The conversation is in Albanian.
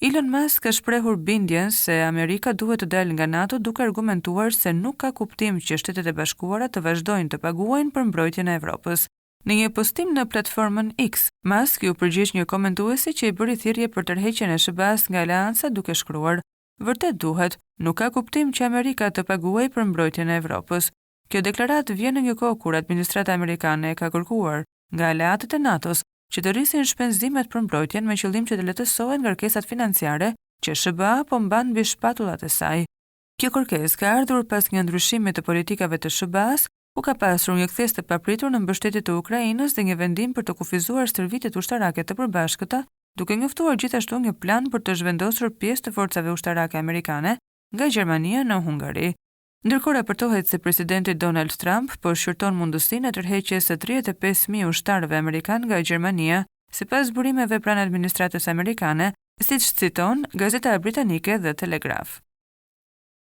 Elon Musk ka shprehur bindjen se Amerika duhet të dalë nga NATO duke argumentuar se nuk ka kuptim që Shtetet e Bashkuara të vazhdojnë të paguajnë për mbrojtjen e Evropës. Në një postim në platformën X, Musk ju përgjigj një komentuesi që i bëri thirrje për tërheqjen e SBA-s nga aleanca duke shkruar: "Vërtet duhet, nuk ka kuptim që Amerika të paguajë për mbrojtjen e Evropës." Kjo deklaratë vjen në një kohë kur administrata amerikane ka kërkuar nga aleatët e NATO-s që të rrisin shpenzimet për mbrojtjen me qëllim që të lehtësohen ngarkesat financiare që SBA po mban mbi shpatullat e saj. Kjo kërkesë ka ardhur pas një ndryshimi të politikave të SBA-s, ku ka pasur një kthes të papritur në mbështetje të Ukrainës dhe një vendim për të kufizuar stërvitjet ushtarake të përbashkëta, duke njoftuar gjithashtu një plan për të zhvendosur pjesë të forcave ushtarake amerikane nga Gjermania në Hungari. Ndërkohë raportohet se presidenti Donald Trump po shqyrton mundësinë e tërheqjes së 35.000 ushtarëve amerikan nga Gjermania, sipas burimeve pranë administratës amerikane, siç citon gazeta britanike The Telegraph.